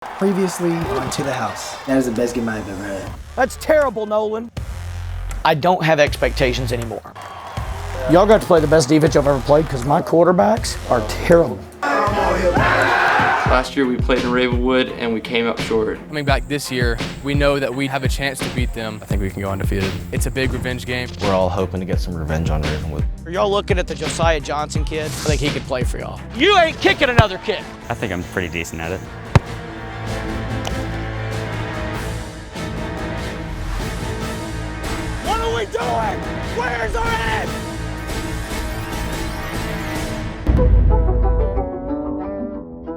Previously on To The House. That is the best game I've ever had. That's terrible, Nolan. I don't have expectations anymore. Y'all got to play the best defense I've ever played because my quarterbacks are terrible. Last year we played in Ravenwood and we came up short. Coming back this year, we know that we have a chance to beat them. I think we can go undefeated. It's a big revenge game. We're all hoping to get some revenge on Ravenwood. Are y'all looking at the Josiah Johnson kid? I think he could play for y'all. You ain't kicking another kick. I think I'm pretty decent at it. What are we doing? Where's our head?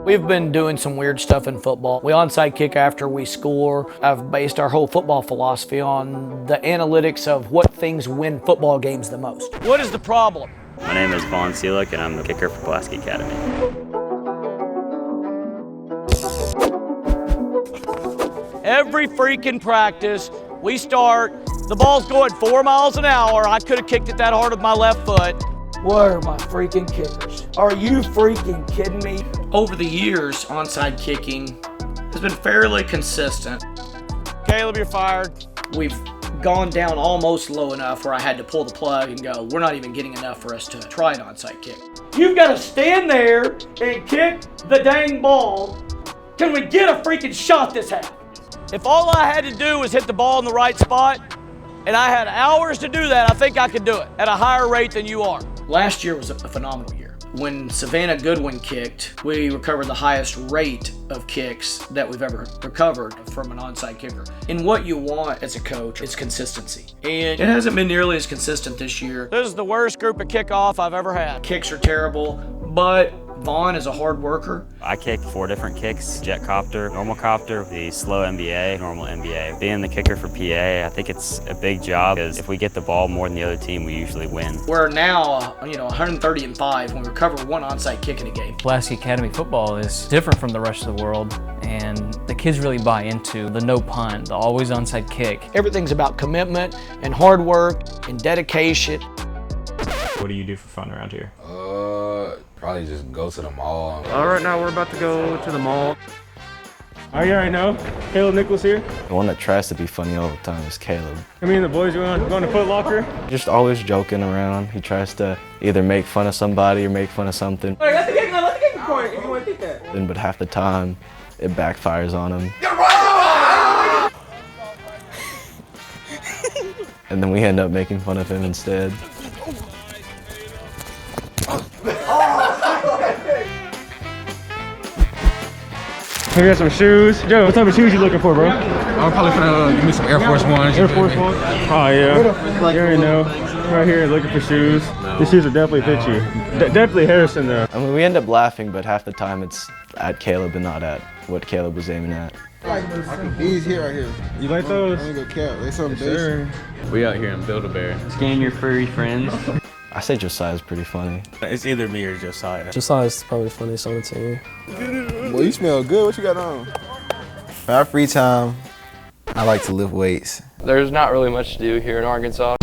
We've been doing some weird stuff in football. We onside kick after we score. I've based our whole football philosophy on the analytics of what things win football games the most. What is the problem? My name is Vaughn Seelick and I'm the kicker for Pulaski Academy. Every freaking practice, we start, the ball's going 4 miles an hour. I could have kicked it that hard with my left foot. Where are my freaking kickers? Are you freaking kidding me? Over the years, onside kicking has been fairly consistent. Caleb, you're fired. We've gone down almost low enough where I had to pull the plug and go, we're not even getting enough for us to try an onside kick. You've got to stand there and kick the dang ball. Can we get a freaking shot this half? If all I had to do was hit the ball in the right spot, and I had hours to do that, I think I could do it at a higher rate than you are. Last year was a phenomenal year. When Savannah Goodwin kicked, we recovered the highest rate of kicks that we've ever recovered from an onside kicker. And what you want as a coach is consistency. And it hasn't been nearly as consistent this year. This is the worst group of kickoff I've ever had. Kicks are terrible, but Vaughn is a hard worker. I kick 4 different kicks: jet copter, normal copter, the slow NBA, normal NBA. Being the kicker for PA, I think it's a big job because if we get the ball more than the other team, we usually win. We're now, 130-5 when we recover one onside kick in a game. Pulaski Academy football is different from the rest of the world, and the kids really buy into the no punt, the always onside kick. Everything's about commitment and hard work and dedication. What do you do for fun around here? Probably just go to the mall. All right, now we're about to go to the mall. Oh, you already know. Caleb Nichols here. The one that tries to be funny all the time is Caleb. I mean, the boys going to Foot Locker. Just always joking around. He tries to either make fun of somebody or make fun of something. Hey, let the game point if you want to think that. But half the time, it backfires on him. And then we end up making fun of him instead. We got some shoes. Joe, what type of shoes you looking for, bro? I'm probably gonna give me some Air Force Ones. Air Force One? Oh, yeah. You already know. Right here looking for shoes. These shoes will definitely fit you. Definitely Harrison, though. I mean, we end up laughing, but half the time it's at Caleb and not at what Caleb was aiming at. These here right here. You like those? I ain't gonna count. They something decent. We out here in Build-A-Bear. Scan your furry friends. I say Josiah's pretty funny. It's either me or Josiah. Josiah's probably the funniest on the team. Well, you smell good. What you got on? For our free time, I like to lift weights. There's not really much to do here in Arkansas.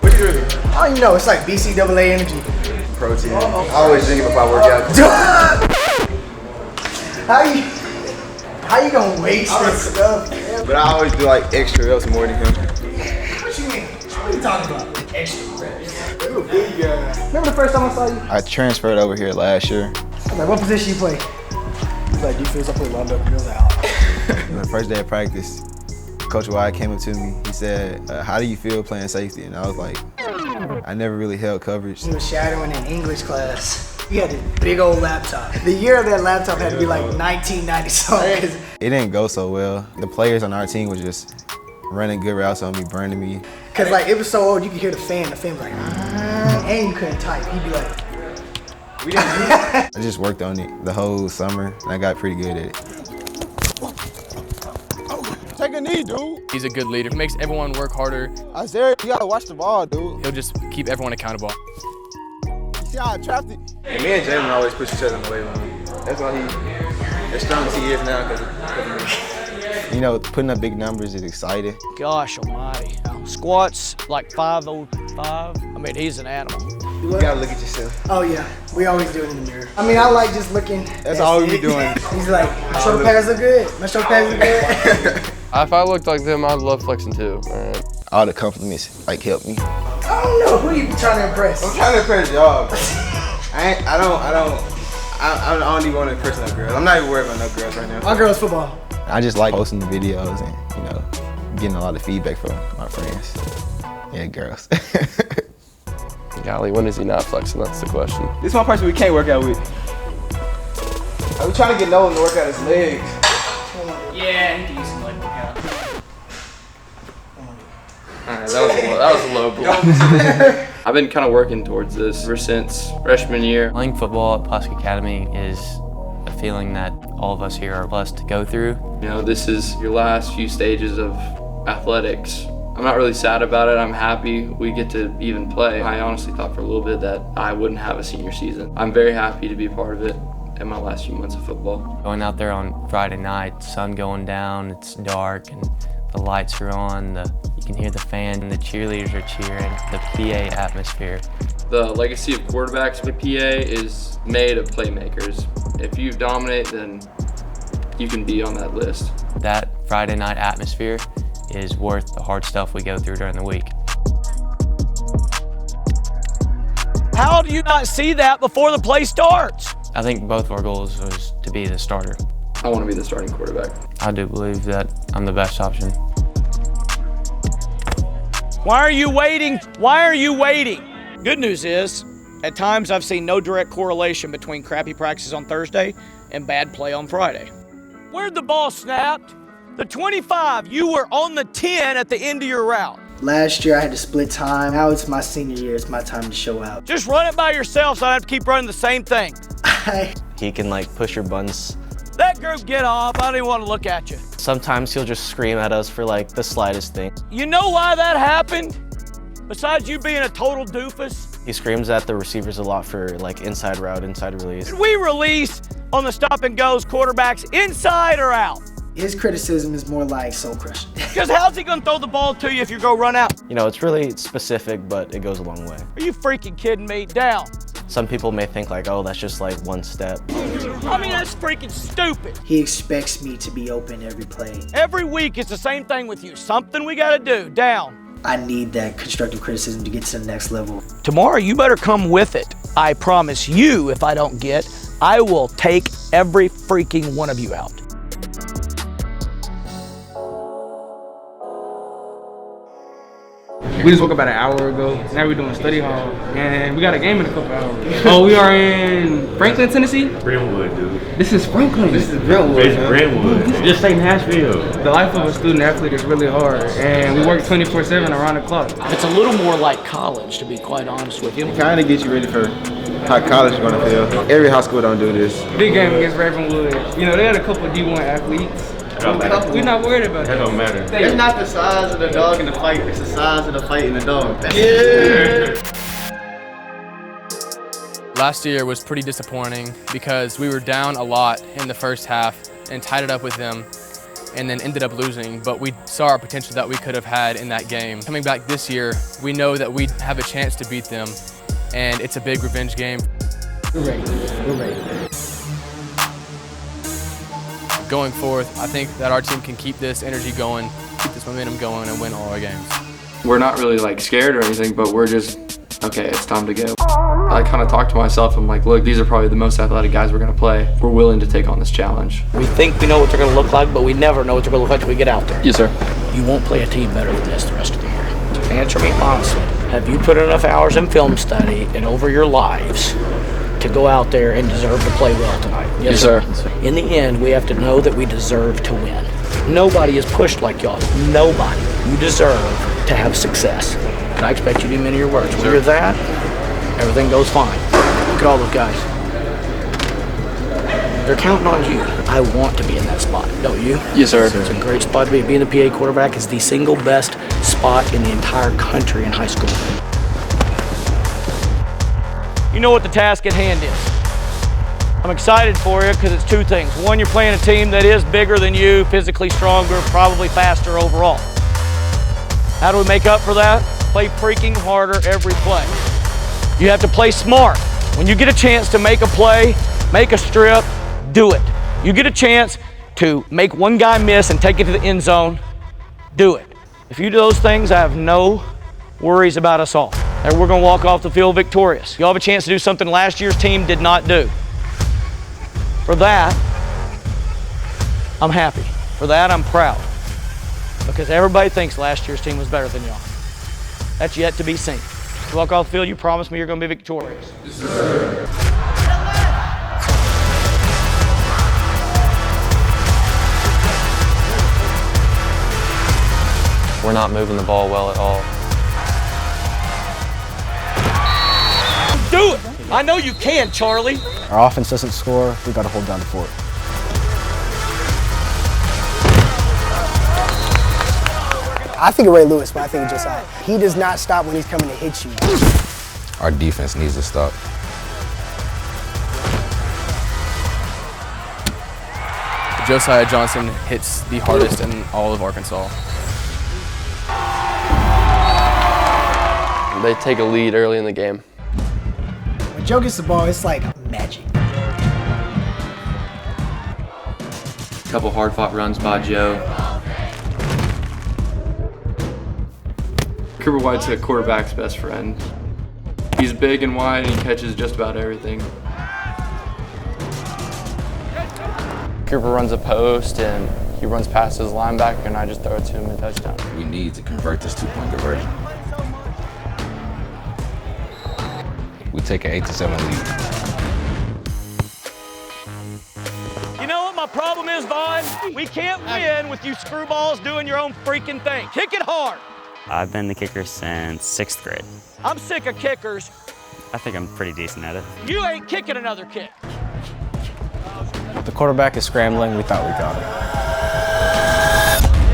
What are you drinking? I don't even know. It's like BCAA energy. Protein. I always drink it before I work out. How you gonna waste this stuff? But I always do like extra reps more than him. What you mean? What are you talking about? Extra reps. You a big guy. Remember the first time I saw you? I transferred over here last year. I was like, what position you play? He's like, defense. I play linebacker. I was like, On the first day of practice, Coach Wyatt came up to me. He said, how do you feel playing safety? And I was like, I never really held coverage. He was shadowing in English class. He had this big old laptop. The year of that laptop had to be like 1990 something. It didn't go so well. The players on our team was just running good routes on me, burning me. Cause like it was so old, you could hear the fan. The fan was like, and you couldn't type. He'd be like, I just worked on it the whole summer, and I got pretty good at it. Take a knee, dude. He's a good leader. He makes everyone work harder. I said, you gotta watch the ball, dude. He'll just keep everyone accountable. You see how I trapped it? And me and Jalen always push each other in the weight room. That's why as strong as he is now, because of me. know, putting up big numbers is exciting. Gosh almighty. Squats like 505. I mean, he's an animal. You gotta look at yourself. Oh yeah, we always do it in the mirror. I mean, I like just looking. That's all we be doing. He's like, my shoulder pads look good. My shoulder pads look good. If I looked like them, I'd love flexing too. All the compliments like help me. I don't know who you be trying to impress. I'm trying to impress y'all. I don't even want to impress no girls. I'm not even worried about no girls right now. My girl's football. I just like posting the videos and, you know, getting a lot of feedback from my friends. Yeah, girls. Golly, when is he not flexing? That's the question. This is one person we can't work out with. I was trying to get Nolan to work out his legs. Yeah, he can use some leg workout. Alright, that was a low blow. I've been kind of working towards this ever since freshman year. Playing football at Pulaski Academy is a feeling that all of us here are blessed to go through. You know, this is your last few stages of athletics. I'm not really sad about it. I'm happy we get to even play. I honestly thought for a little bit that I wouldn't have a senior season. I'm very happy to be part of it in my last few months of football. Going out there on Friday night, sun going down, it's dark and the lights are on, you can hear the fans and the cheerleaders are cheering, the PA atmosphere. The legacy of quarterbacks with PA is made of playmakers. If you dominate, then you can be on that list. That Friday night atmosphere is worth the hard stuff we go through during the week. How do you not see that before the play starts? I think both of our goals was to be the starter. I want to be the starting quarterback. I do believe that I'm the best option. Why are you waiting? Why are you waiting? Good news is, at times I've seen no direct correlation between crappy practices on Thursday and bad play on Friday. Where'd the ball snapped? The 25, you were on the 10 at the end of your route. Last year I had to split time. Now it's my senior year. It's my time to show out. Just run it by yourself so I don't have to keep running the same thing. He can like push your buttons. That group, get off. I don't even want to look at you. Sometimes he'll just scream at us for like the slightest thing. You know why that happened? Besides you being a total doofus? He screams at the receivers a lot for like inside route, inside release. Did we release on the stop and goes quarterbacks inside or out? His criticism is more like soul crushing. Because how's he gonna throw the ball to you if you go run out? You know, it's really specific, but it goes a long way. Are you freaking kidding me? Down. Some people may think like, oh, that's just like one step. I mean, that's freaking stupid. He expects me to be open every play. Every week it's the same thing with you. Something we gotta do. Down. I need that constructive criticism to get to the next level. Tomorrow you better come with it. I promise you, if I don't get, I will take every freaking one of you out. We just woke up about an hour ago. Now we're doing study hall, and we got a game in a couple hours. Oh, we are in Franklin, Tennessee? Brentwood, dude. This is Franklin. This is Brentwood. It's Brentwood. Just say Nashville. The life of a student athlete is really hard, and we work 24/7 around the clock. It's a little more like college, to be quite honest with you. Kind of get you ready for how college is going to feel. Every high school don't do this. Big game against Ravenwood. You know, they had a couple of D1 athletes. We're not worried about that. That don't matter. It's not the size of the dog in the fight, it's the size of the fight in the dog. Yeah! Last year was pretty disappointing because we were down a lot in the first half and tied it up with them and then ended up losing, but we saw our potential that we could have had in that game. Coming back this year, we know that we have a chance to beat them, and it's a big revenge game. We're ready. We're ready. Going forth, I think that our team can keep this energy going, keep this momentum going, and win all our games. We're not really like scared or anything, but we're just, okay, it's time to go. I kind of talk to myself, I'm like, look, these are probably the most athletic guys we're gonna play. We're willing to take on this challenge. We think we know what they're gonna look like, but we never know what they're gonna look like until we get out there. Yes, sir. You won't play a team better than this the rest of the year. Answer me honestly. Have you put enough hours in film study and over your lives to go out there and deserve to play well tonight? Yes, sir. In the end, we have to know that we deserve to win. Nobody is pushed like y'all. Nobody. You deserve to have success. And I expect you to do many of your words. When you're that, everything goes fine. Look at all those guys. They're counting on you. I want to be in that spot, don't you? Yes, sir. It's a great spot to be. Being a PA quarterback is the single best spot in the entire country in high school. You know what the task at hand is. I'm excited for you because it's two things. One, you're playing a team that is bigger than you, physically stronger, probably faster overall. How do we make up for that? Play freaking harder every play. You have to play smart. When you get a chance to make a play, make a strip, do it. You get a chance to make one guy miss and take it to the end zone, do it. If you do those things, I have no worries about us all. And we're gonna walk off the field victorious. You'll have a chance to do something last year's team did not do. For that, I'm happy. For that, I'm proud. Because everybody thinks last year's team was better than y'all. That's yet to be seen. You walk off the field, you promise me you're gonna be victorious. Yes, sir. We're not moving the ball well at all. Do it! I know you can, Charlie. Our offense doesn't score, we gotta hold down the fort. I think of Ray Lewis, but I think of Josiah. He does not stop when he's coming to hit you. Our defense needs to stop. Josiah Johnson hits the hardest in all of Arkansas. They take a lead early in the game. When Joe gets the ball, it's like magic. A couple hard-fought runs by Joe. Cooper White's a quarterback's best friend. He's big and wide and he catches just about everything. Cooper runs a post and he runs past his linebacker and I just throw it to him and touchdown. We need to convert this two-point conversion. We take an 8-7 lead. You know what my problem is, Vaughn? We can't win with you screwballs doing your own freaking thing. Kick it hard. I've been the kicker since 6th grade. I'm sick of kickers. I think I'm pretty decent at it. You ain't kicking another kick. The quarterback is scrambling, we thought we got him.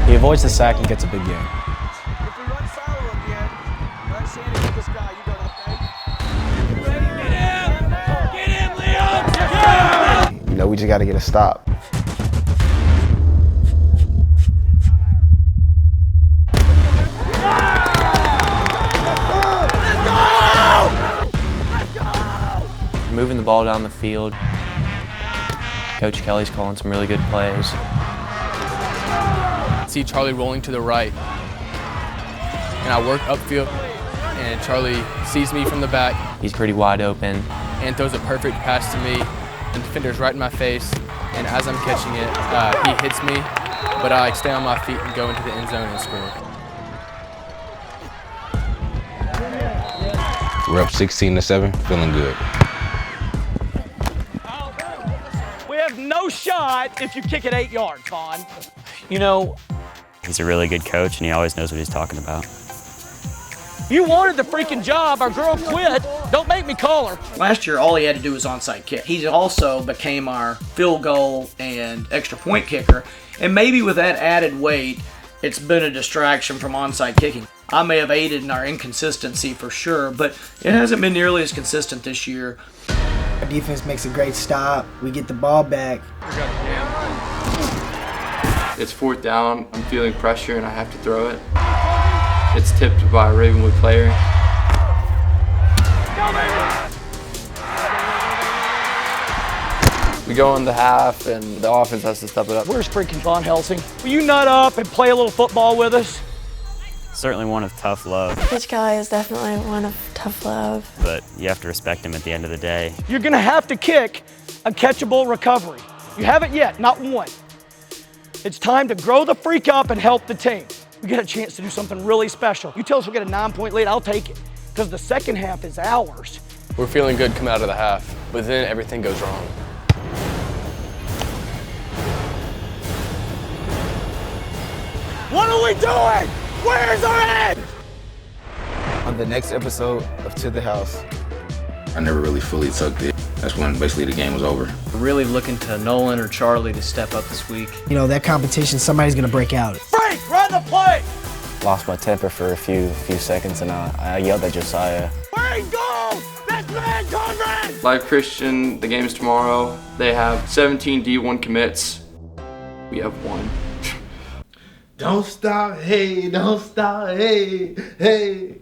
He avoids the sack and gets a big gain. You know, we just got to get a stop. Moving the ball down the field. Coach Kelly's calling some really good plays. See Charlie rolling to the right. And I work upfield, and Charlie sees me from the back. He's pretty wide open. And throws a perfect pass to me. And the defender's right in my face. And as I'm catching it, he hits me. But I stay on my feet and go into the end zone and score. We're up 16-7, feeling good. We have no shot if you kick it 8 yards, Vaughn. You know, He's a really good coach and he always knows what he's talking about. you wanted the freaking job. Our girl quit. Don't make me call her. Last year, all he had to do was onside kick. He also became our field goal and extra point kicker. And maybe with that added weight, it's been a distraction from onside kicking. I may have aided in our inconsistency for sure, but it hasn't been nearly as consistent this year. Our defense makes a great stop. We get the ball back. It's 4th down, I'm feeling pressure and I have to throw it. It's tipped by a Ravenwood player. We go in the half and the offense has to step it up. Where's freaking Von Helsing? Will you nut up and play a little football with us? Certainly one of tough love, Coach Kelly is definitely one of tough love. but you have to respect him at the end of the day. You're gonna have to kick a catchable recovery. You haven't yet, not one. It's time to grow the freak up and help the team. We get a chance to do something really special. You tell us we'll get a 9-point lead, I'll take it. Because the second half is ours. We're feeling good coming out of the half, but then everything goes wrong. What are we doing? Where's our end? On the next episode of To the House. I never really fully took it. That's when basically the game was over. Really looking to Nolan or Charlie to step up this week. You know, that competition, somebody's going to break out. Frank, run the play! Lost my temper for a few seconds and I yelled at Josiah. Frank, go! This man, Conrad! Live Christian, the game's tomorrow. They have 17 D1 commits. We have 1. Don't stop, hey, don't stop, hey, hey.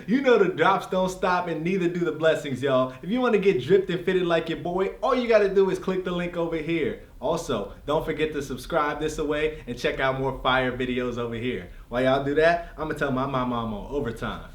You know the drops don't stop and neither do the blessings, y'all. If you want to get dripped and fitted like your boy, all you got to do is click the link over here. Also, don't forget to subscribe this away and check out more fire videos over here. While y'all do that, I'm going to tell my mama I'm on overtime.